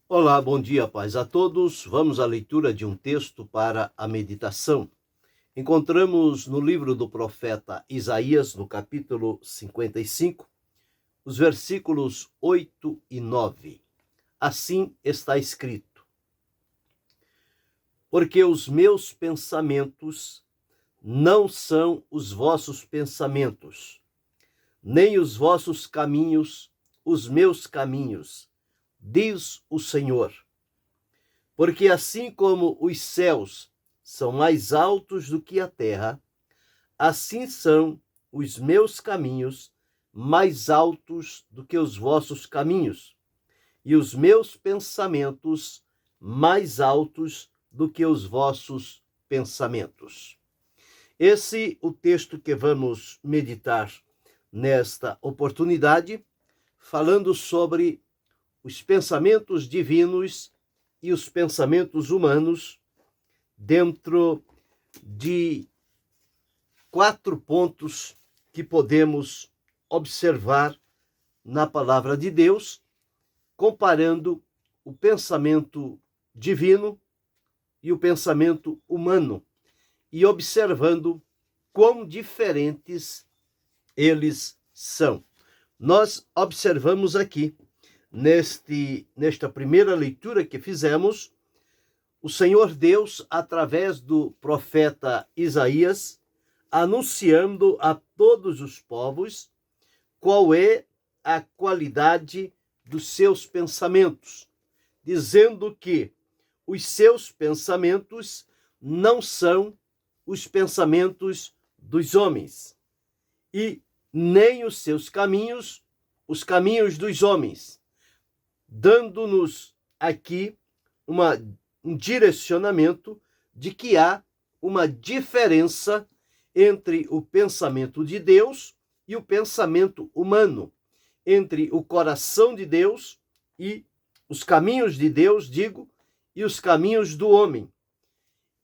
Olá, bom dia, paz a todos. Vamos à leitura de um texto para a meditação. Encontramos no livro do profeta Isaías, no capítulo 55, os versículos 8 e 9. Assim está escrito: Porque os meus pensamentos não são os vossos pensamentos, nem os vossos caminhos os meus caminhos, diz o Senhor. Porque assim como os céus são mais altos do que a terra, assim são os meus caminhos mais altos do que os vossos caminhos, e os meus pensamentos mais altos do que os vossos pensamentos. Esse é o texto que vamos meditar nesta oportunidade, falando sobre os pensamentos divinos e os pensamentos humanos, dentro de 4 pontos que podemos observar na palavra de Deus, comparando o pensamento divino e o pensamento humano, e observando quão diferentes eles são. Nós observamos aqui, nesta primeira leitura que fizemos, o Senhor Deus, através do profeta Isaías, anunciando a todos os povos qual é a qualidade dos seus pensamentos, dizendo que os seus pensamentos não são os pensamentos dos homens, e nem os seus caminhos, os caminhos dos homens, dando-nos aqui um direcionamento de que há uma diferença entre o pensamento de Deus e o pensamento humano, entre o coração de Deus e os caminhos de Deus, e os caminhos do homem.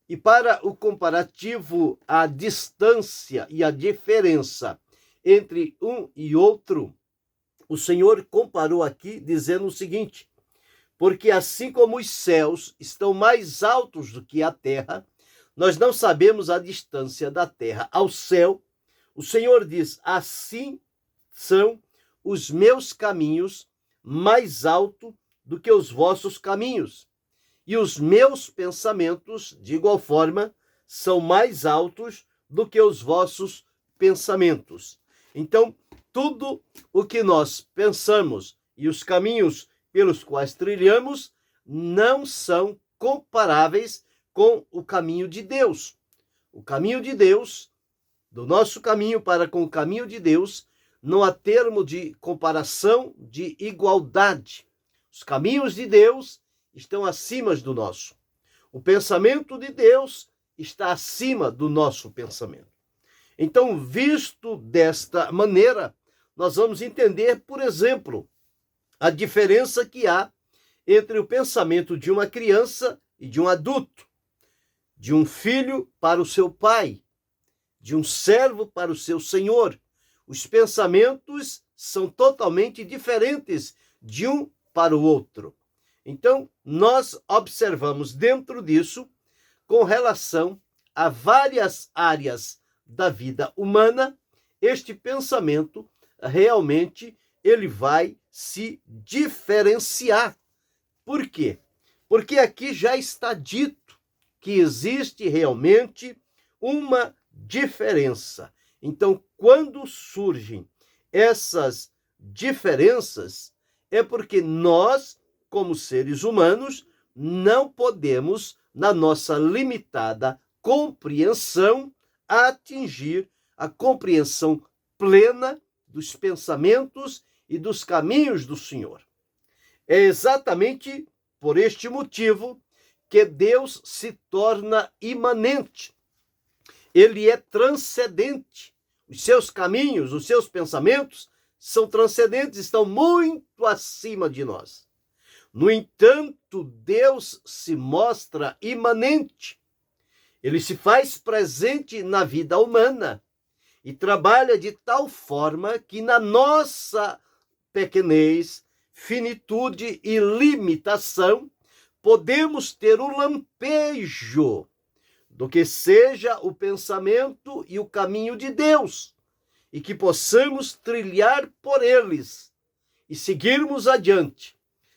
E para o comparativo, a distância e a diferença entre um e outro, o Senhor comparou aqui dizendo o seguinte: porque assim como os céus estão mais altos do que a terra, nós não sabemos a distância da terra ao céu. O Senhor diz: assim são os meus caminhos mais altos do que os vossos caminhos, e os meus pensamentos, de igual forma, são mais altos do que os vossos pensamentos. Então, tudo o que nós pensamos e os caminhos pelos quais trilhamos não são comparáveis com o caminho de Deus. O caminho de Deus, do nosso caminho para com o caminho de Deus, não há termo de comparação, de igualdade. Os caminhos de Deus estão acima do nosso. O pensamento de Deus está acima do nosso pensamento. Então, visto desta maneira, nós vamos entender, por exemplo, a diferença que há entre o pensamento de uma criança e de um adulto, de um filho para o seu pai, de um servo para o seu senhor. Os pensamentos são totalmente diferentes de um para o outro. Então, nós observamos dentro disso, com relação a várias áreas da vida humana, este pensamento realmente ele vai se diferenciar. Por quê? Porque aqui já está dito que existe realmente uma diferença. Então, quando surgem essas diferenças, é porque nós, como seres humanos, não podemos, na nossa limitada compreensão, atingir a compreensão plena dos pensamentos e dos caminhos do Senhor. É exatamente por este motivo que Deus se torna imanente. Ele é transcendente. Os seus caminhos, os seus pensamentos são transcendentes, estão muito acima de nós. No entanto, Deus se mostra imanente. Ele se faz presente na vida humana e trabalha de tal forma que na nossa pequenez, finitude e limitação, podemos ter um lampejo do que seja o pensamento e o caminho de Deus, e que possamos trilhar por eles e seguirmos adiante,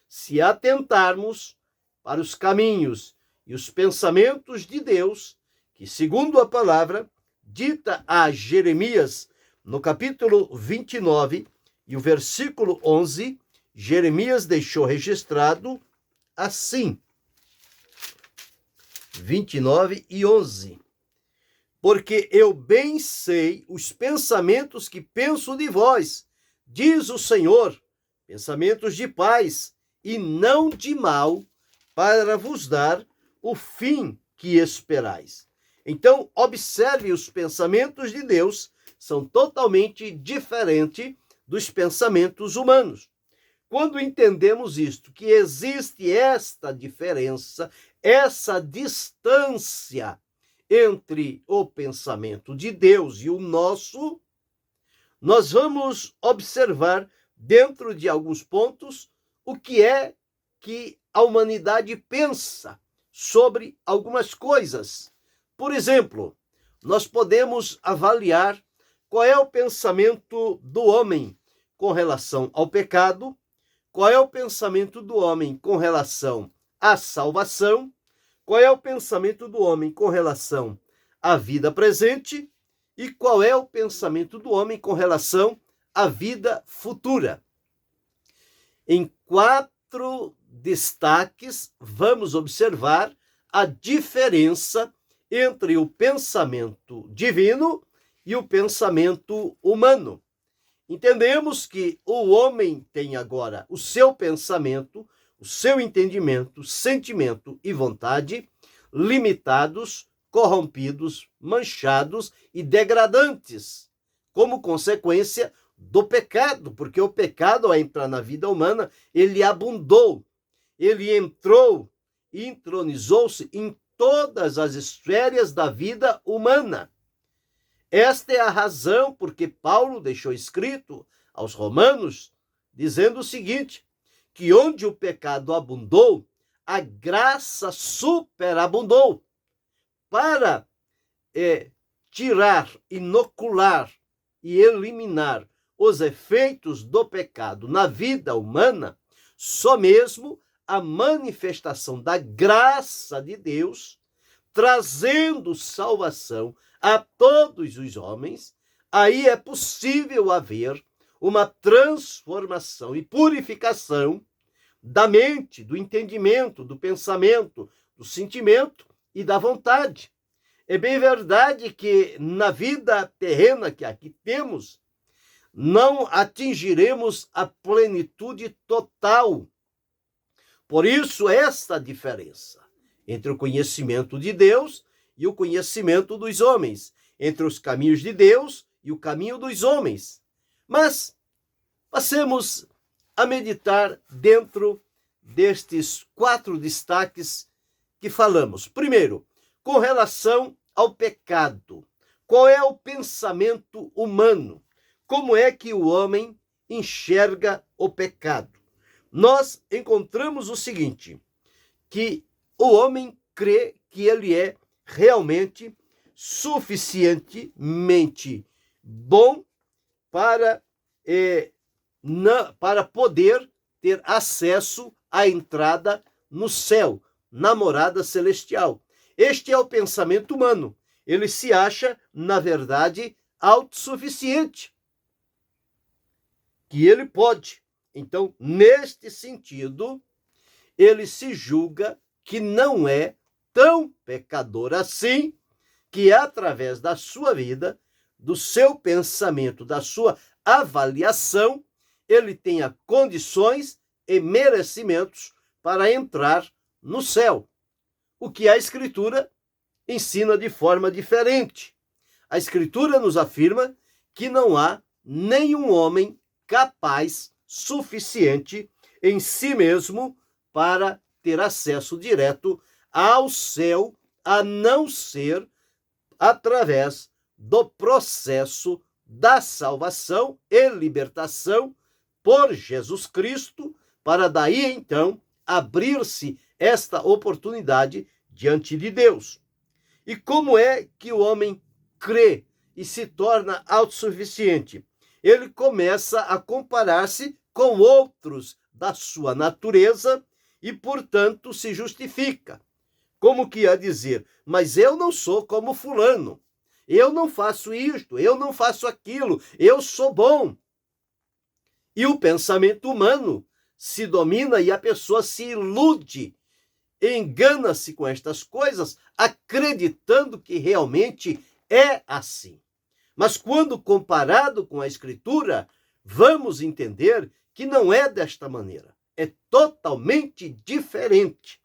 se atentarmos para os caminhos e os pensamentos de Deus, que, segundo a palavra dita a Jeremias, no capítulo 29 e o versículo 11, Jeremias deixou registrado assim, 29 e 11. Porque eu bem sei os pensamentos que penso de vós, diz o Senhor, pensamentos de paz e não de mal, para vos dar o fim que esperais. Então, observe, os pensamentos de Deus são totalmente diferentes dos pensamentos humanos. Quando entendemos isto, que existe esta diferença, essa distância entre o pensamento de Deus e o nosso, nós vamos observar dentro de alguns pontos o que é que a humanidade pensa sobre algumas coisas. Por exemplo, nós podemos avaliar qual é o pensamento do homem com relação ao pecado, qual é o pensamento do homem com relação à salvação, qual é o pensamento do homem com relação à vida presente e qual é o pensamento do homem com relação à vida futura. Em 4 destaques, vamos observar a diferença entre o pensamento divino e o pensamento humano. Entendemos que o homem tem agora o seu pensamento, o seu entendimento, sentimento e vontade limitados, corrompidos, manchados e degradantes, como consequência do pecado, porque o pecado, ao entrar na vida humana, ele abundou, ele entrou e entronizou-se em todas as esferas da vida humana. Esta é a razão porque Paulo deixou escrito aos Romanos, dizendo o seguinte, que onde o pecado abundou, a graça superabundou, para tirar, inocular e eliminar os efeitos do pecado na vida humana, só mesmo a manifestação da graça de Deus, trazendo salvação a todos os homens, aí é possível haver uma transformação e purificação da mente, do entendimento, do pensamento, do sentimento e da vontade. É bem verdade que na vida terrena que aqui temos, não atingiremos a plenitude total. Por isso, esta diferença entre o conhecimento de Deus e o conhecimento dos homens, entre os caminhos de Deus e o caminho dos homens. Mas passemos a meditar dentro destes 4 destaques que falamos. Primeiro, com relação ao pecado. Qual é o pensamento humano? Como é que o homem enxerga o pecado? Nós encontramos o seguinte, que o homem crê que ele é realmente suficientemente bom para poder ter acesso à entrada no céu, na morada celestial. Este é o pensamento humano. Ele se acha, na verdade, autossuficiente, que ele pode. Então, neste sentido, ele se julga que não é tão pecador assim, que através da sua vida, do seu pensamento, da sua avaliação, ele tenha condições e merecimentos para entrar no céu. O que a Escritura ensina de forma diferente. A Escritura nos afirma que não há nenhum homem capaz, suficiente em si mesmo para ter acesso direto ao céu, a não ser através do processo da salvação e libertação por Jesus Cristo, para daí então abrir-se esta oportunidade diante de Deus. E como é que o homem crê e se torna autossuficiente? Ele começa a comparar-se com outros da sua natureza e, portanto, se justifica. Como que ia dizer, mas eu não sou como fulano, eu não faço isto, eu não faço aquilo, eu sou bom. E o pensamento humano se domina e a pessoa se ilude, engana-se com estas coisas, acreditando que realmente é assim. Mas quando comparado com a Escritura, vamos entender que não é desta maneira, é totalmente diferente.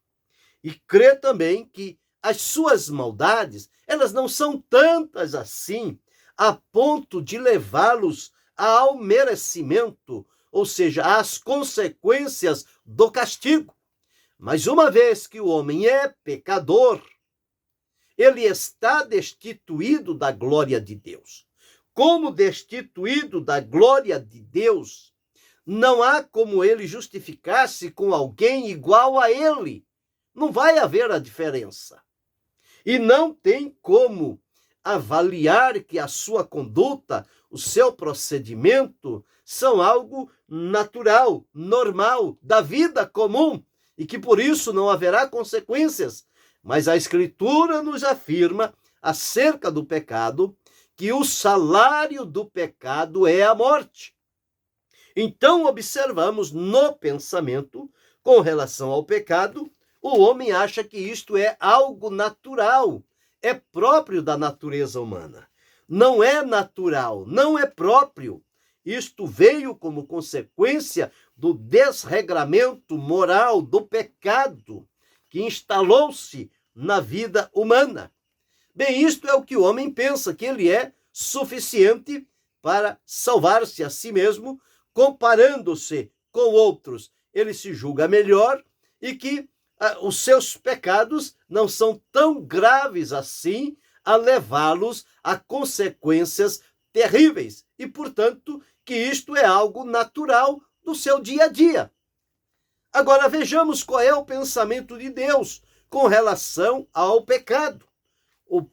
E crê também que as suas maldades, elas não são tantas assim, a ponto de levá-los ao merecimento, ou seja, às consequências do castigo. Mas uma vez que o homem é pecador, ele está destituído da glória de Deus. Como destituído da glória de Deus, não há como ele justificar-se com alguém igual a ele. Não vai haver a diferença. E não tem como avaliar que a sua conduta, o seu procedimento, são algo natural, normal, da vida comum, e que por isso não haverá consequências. Mas a Escritura nos afirma acerca do pecado que o salário do pecado é a morte. Então observamos no pensamento, com relação ao pecado, o homem acha que isto é algo natural, é próprio da natureza humana. Não é natural, não é próprio. Isto veio como consequência do desregramento moral, do pecado, que instalou-se na vida humana. Bem, isto é o que o homem pensa, que ele é suficiente para salvar-se a si mesmo, comparando-se com outros. Ele se julga melhor e que os seus pecados não são tão graves assim a levá-los a consequências terríveis. E, portanto, que isto é algo natural do seu dia a dia. Agora vejamos qual é o pensamento de Deus com relação ao pecado. O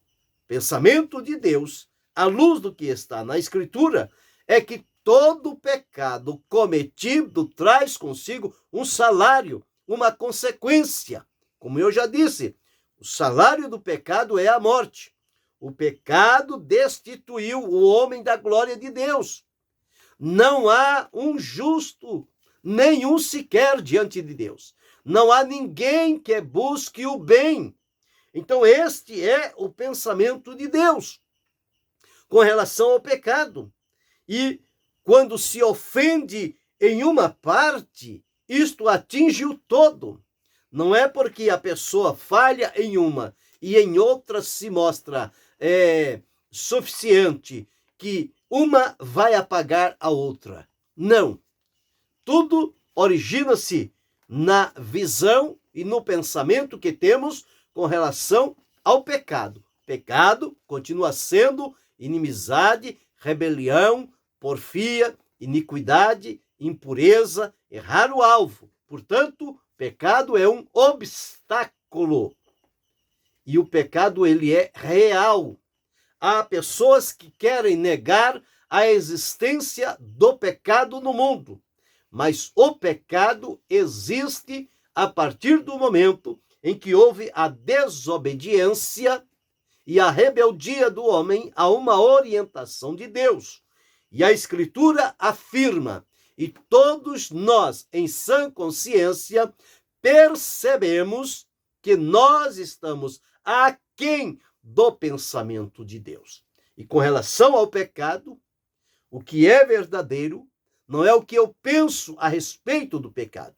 pensamento de Deus, à luz do que está na Escritura, é que todo pecado cometido traz consigo um salário, uma consequência. Como eu já disse, o salário do pecado é a morte. O pecado destituiu o homem da glória de Deus. Não há um justo, nenhum sequer diante de Deus. Não há ninguém que busque o bem. Então este é o pensamento de Deus com relação ao pecado. E quando se ofende em uma parte, isto atinge o todo. Não é porque a pessoa falha em uma e em outra se mostra suficiente que uma vai apagar a outra. Não. Tudo origina-se na visão e no pensamento que temos com relação ao pecado. Pecado continua sendo inimizade, rebelião, porfia, iniquidade, impureza, errar o alvo. Portanto, pecado é um obstáculo. E o pecado, ele é real. Há pessoas que querem negar a existência do pecado no mundo. Mas o pecado existe a partir do momento em que houve a desobediência e a rebeldia do homem a uma orientação de Deus. E a Escritura afirma, e todos nós, em sã consciência, percebemos que nós estamos aquém do pensamento de Deus. E com relação ao pecado, o que é verdadeiro não é o que eu penso a respeito do pecado,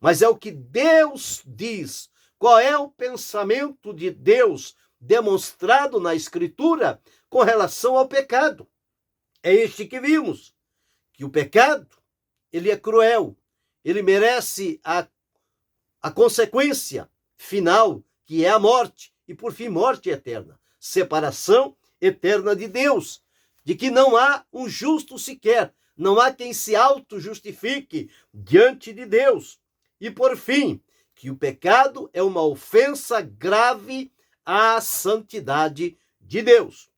mas é o que Deus diz. Qual é o pensamento de Deus demonstrado na Escritura com relação ao pecado? É este que vimos, que o pecado, ele é cruel, ele merece a consequência final, que é a morte, e por fim morte eterna, separação eterna de Deus, de que não há um justo sequer, Não há quem se auto-justifique diante de Deus. E, por fim, que o pecado é uma ofensa grave à santidade de Deus.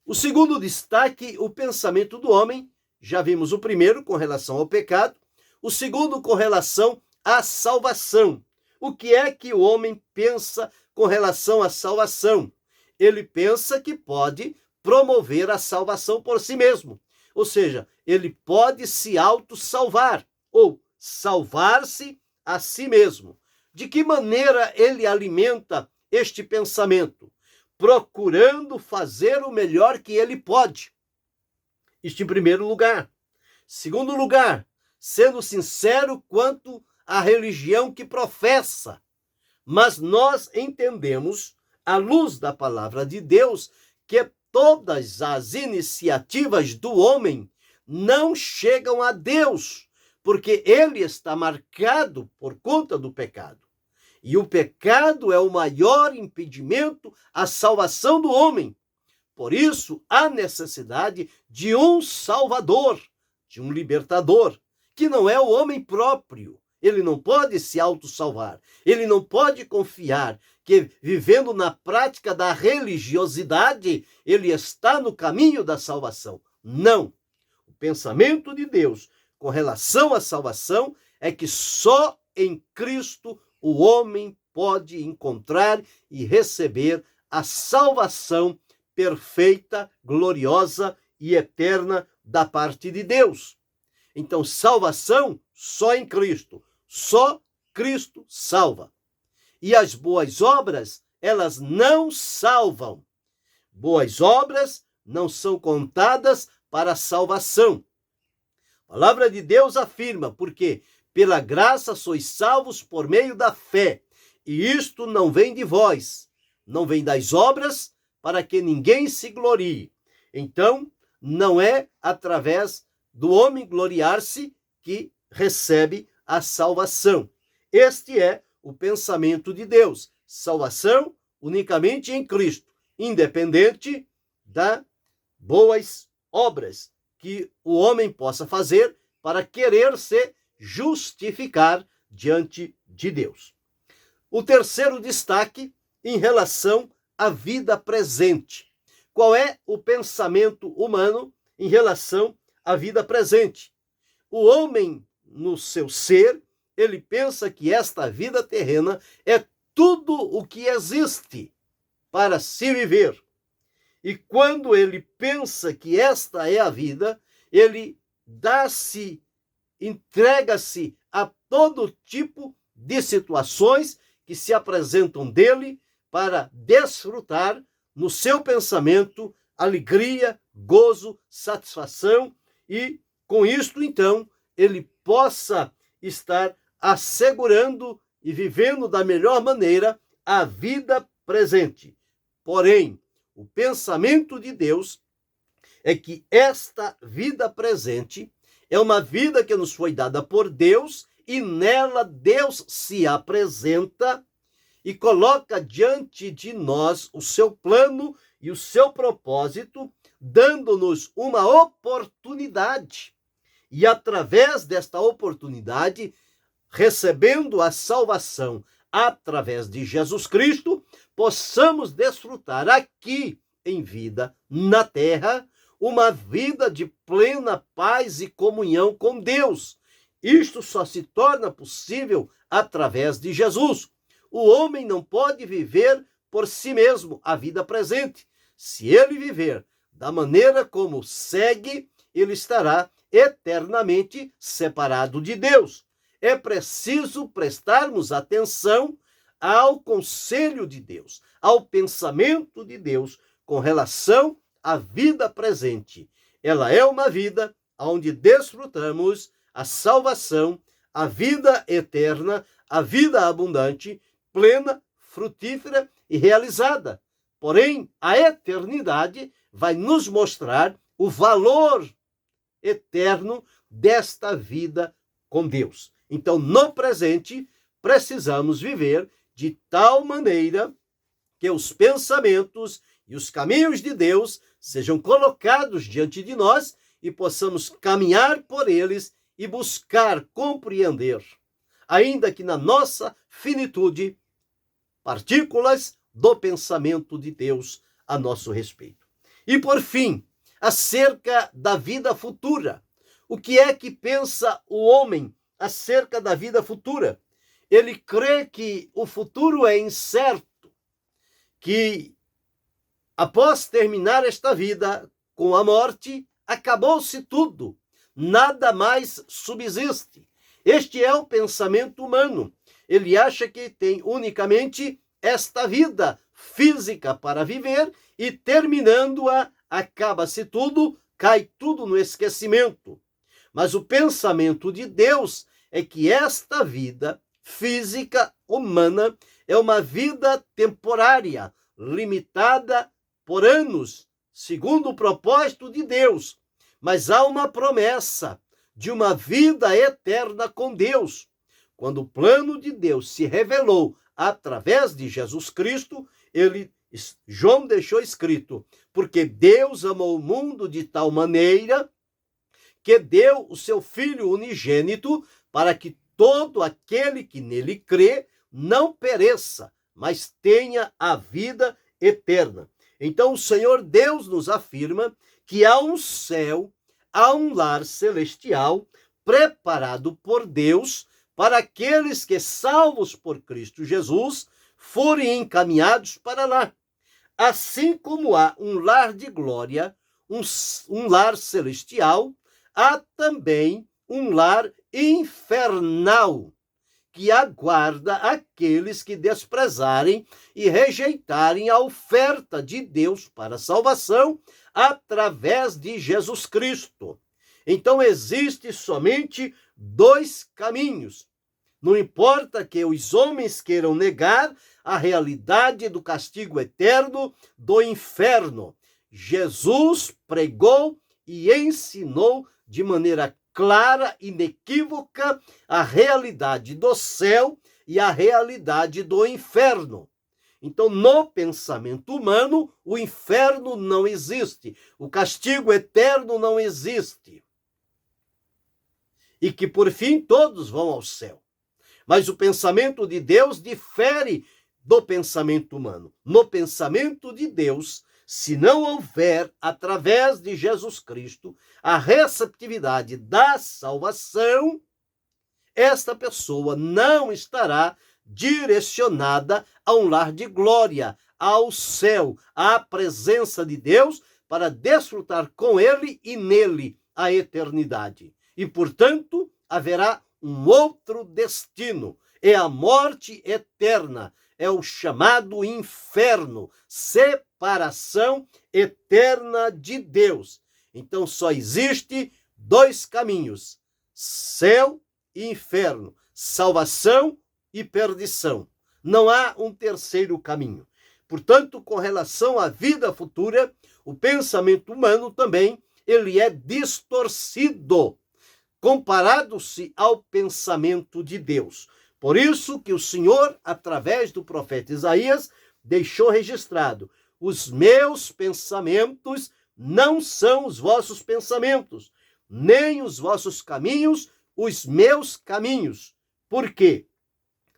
O segundo destaque, o pensamento do homem. Já vimos o primeiro com relação ao pecado. O segundo com relação à salvação. O que é que o homem pensa com relação à salvação? Ele pensa que pode promover a salvação por si mesmo. Ou seja, ele pode se auto-salvar ou salvar-se a si mesmo. De que maneira ele alimenta este pensamento? Procurando fazer o melhor que ele pode. Isto em primeiro lugar. Segundo lugar, sendo sincero quanto à religião que professa. Mas nós entendemos, à luz da palavra de Deus, que todas as iniciativas do homem não chegam a Deus, porque ele está marcado por conta do pecado. E o pecado é o maior impedimento à salvação do homem. Por isso, há necessidade de um Salvador, de um libertador, que não é o homem próprio. Ele não pode se autossalvar. Ele não pode confiar que, vivendo na prática da religiosidade, ele está no caminho da salvação. Não. O pensamento de Deus com relação à salvação é que só em Cristo o homem pode encontrar e receber a salvação perfeita, gloriosa e eterna da parte de Deus. Então, salvação só em Cristo. Só Cristo salva. E as boas obras, elas não salvam. Boas obras não são contadas para a salvação. A palavra de Deus afirma, porque pela graça sois salvos por meio da fé. E isto não vem de vós, não vem das obras, para que ninguém se glorie. Então, não é através do homem gloriar-se que recebe a salvação. Este é o pensamento de Deus. Salvação unicamente em Cristo, independente das boas obras que o homem possa fazer para querer se justificar diante de Deus. O terceiro destaque em relação à vida presente. Qual é o pensamento humano em relação à vida presente? O homem, no seu ser, ele pensa que esta vida terrena é tudo o que existe para se viver. E quando ele pensa que esta é a vida, ele entrega-se a todo tipo de situações que se apresentam dele para desfrutar no seu pensamento alegria, gozo, satisfação e com isto então ele possa estar assegurando e vivendo da melhor maneira a vida presente. Porém, o pensamento de Deus é que esta vida presente é uma vida que nos foi dada por Deus e nela Deus se apresenta e coloca diante de nós o seu plano e o seu propósito, dando-nos uma oportunidade. E através desta oportunidade, recebendo a salvação através de Jesus Cristo, possamos desfrutar aqui em vida, na terra, uma vida de plena paz e comunhão com Deus. Isto só se torna possível através de Jesus. O homem não pode viver por si mesmo a vida presente. Se ele viver da maneira como segue, ele estará eternamente separado de Deus. É preciso prestarmos atenção ao conselho de Deus, ao pensamento de Deus com relação à vida presente. Ela é uma vida onde desfrutamos a salvação, a vida eterna, a vida abundante, plena, frutífera e realizada. Porém, a eternidade vai nos mostrar o valor eterno desta vida com Deus. Então, no presente, precisamos viver de tal maneira que os pensamentos e os caminhos de Deus sejam colocados diante de nós e possamos caminhar por eles e buscar compreender, ainda que na nossa finitude, partículas do pensamento de Deus a nosso respeito. E por fim, acerca da vida futura. O que é que pensa o homem acerca da vida futura? Ele crê que o futuro é incerto, que após terminar esta vida, com a morte, acabou-se tudo, nada mais subsiste. Este é o pensamento humano. Ele acha que tem unicamente esta vida física para viver e, terminando-a, acaba-se tudo, cai tudo no esquecimento. Mas o pensamento de Deus é que esta vida física humana é uma vida temporária, limitada por anos, segundo o propósito de Deus. Mas há uma promessa de uma vida eterna com Deus. Quando o plano de Deus se revelou através de Jesus Cristo, João deixou escrito: porque Deus amou o mundo de tal maneira que deu o seu Filho unigênito, para que todo aquele que nele crê não pereça, mas tenha a vida eterna. Então o Senhor Deus nos afirma que há um céu, há um lar celestial preparado por Deus para aqueles que, salvos por Cristo Jesus, forem encaminhados para lá. Assim como há um lar de glória, um lar celestial, há também um lar infernal, que aguarda aqueles que desprezarem e rejeitarem a oferta de Deus para a salvação através de Jesus Cristo. Então existe somente dois caminhos. Não importa que os homens queiram negar a realidade do castigo eterno do inferno. Jesus pregou e ensinou de maneira clara e inequívoca a realidade do céu e a realidade do inferno. Então, no pensamento humano, o inferno não existe, o castigo eterno não existe. E que, por fim, todos vão ao céu. Mas o pensamento de Deus difere do pensamento humano. No pensamento de Deus, se não houver, através de Jesus Cristo, a receptividade da salvação, esta pessoa não estará direcionada a um lar de glória, ao céu, à presença de Deus, para desfrutar com ele e nele a eternidade. E, portanto, haverá um outro destino, é a morte eterna, é o chamado inferno, separação eterna de Deus. Então só existe dois caminhos: céu e inferno, salvação e perdição. Não há um terceiro caminho. Portanto, com relação à vida futura, o pensamento humano também ele é distorcido, comparado-se ao pensamento de Deus. Por isso que o Senhor, através do profeta Isaías, deixou registrado: os meus pensamentos não são os vossos pensamentos, nem os vossos caminhos, os meus caminhos. Por quê?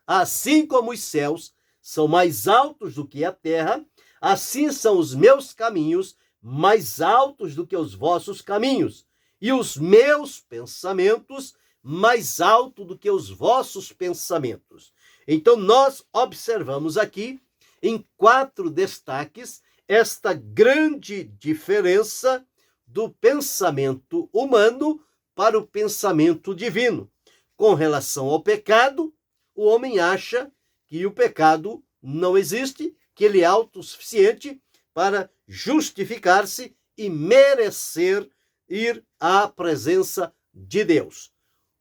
Assim como os céus são mais altos do que a terra, assim são os meus caminhos mais altos do que os vossos caminhos, e os meus pensamentos mais alto do que os vossos pensamentos. Então nós observamos aqui, em 4 destaques, esta grande diferença do pensamento humano para o pensamento divino. Com relação ao pecado, o homem acha que o pecado não existe, que ele é autossuficiente para justificar-se e merecer ir à presença de Deus.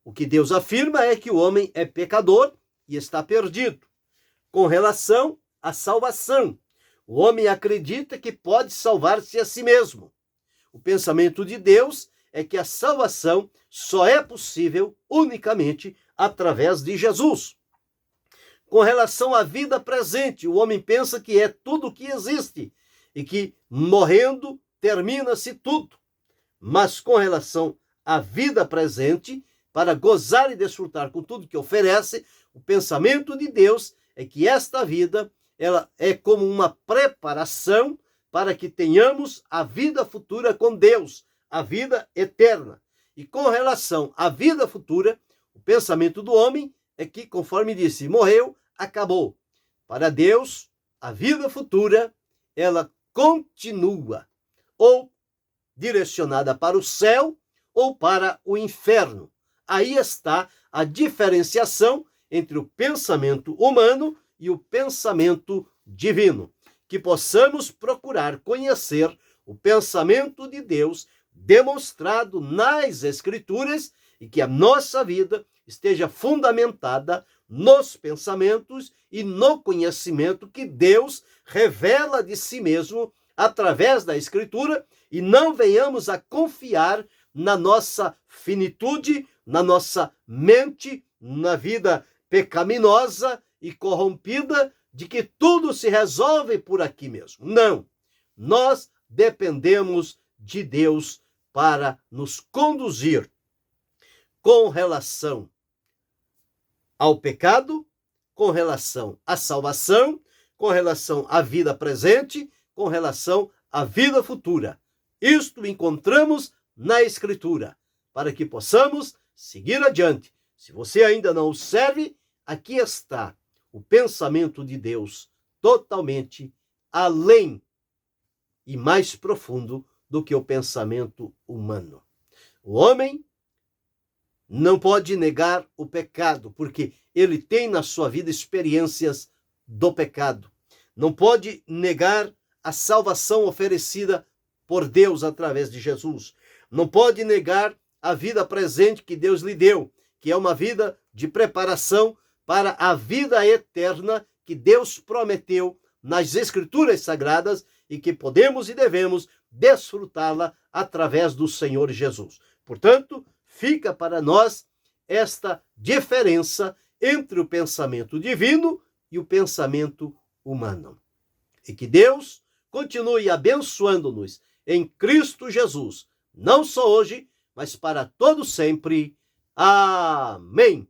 O que Deus afirma é que o homem é pecador e está perdido. Com relação à salvação, o homem acredita que pode salvar-se a si mesmo. O pensamento de Deus é que a salvação só é possível unicamente através de Jesus. Com relação à vida presente, o homem pensa que é tudo o que existe e que, morrendo, termina-se tudo. mas com relação à vida presente, para gozar e desfrutar com tudo que oferece, o pensamento de Deus é que esta vida, ela é como uma preparação para que tenhamos a vida futura com Deus, a vida eterna. E com relação à vida futura, o pensamento do homem é que, conforme disse, morreu, acabou. Para Deus, a vida futura, ela continua, ou direcionada para o céu ou para o inferno. Aí está a diferenciação entre o pensamento humano e o pensamento divino. Que possamos procurar conhecer o pensamento de Deus demonstrado nas Escrituras e que a nossa vida esteja fundamentada nos pensamentos e no conhecimento que Deus revela de si mesmo através da Escritura, e não venhamos a confiar na nossa finitude, na nossa mente, na vida pecaminosa e corrompida, de que tudo se resolve por aqui mesmo. Não. Nós dependemos de Deus para nos conduzir com relação ao pecado, com relação à salvação, com relação à vida presente, com relação à vida futura. Isto encontramos na Escritura, para que possamos seguir adiante. Se você ainda não o serve, aqui está o pensamento de Deus totalmente além e mais profundo do que o pensamento humano. O homem não pode negar o pecado, porque ele tem na sua vida experiências do pecado. Não pode negar a salvação oferecida por Deus através de Jesus. Não pode negar a vida presente que Deus lhe deu, que é uma vida de preparação para a vida eterna que Deus prometeu nas Escrituras Sagradas e que podemos e devemos desfrutá-la através do Senhor Jesus. Portanto, fica para nós esta diferença entre o pensamento divino e o pensamento humano. E que Deus continue abençoando-nos em Cristo Jesus, não só hoje, mas para todo sempre. Amém.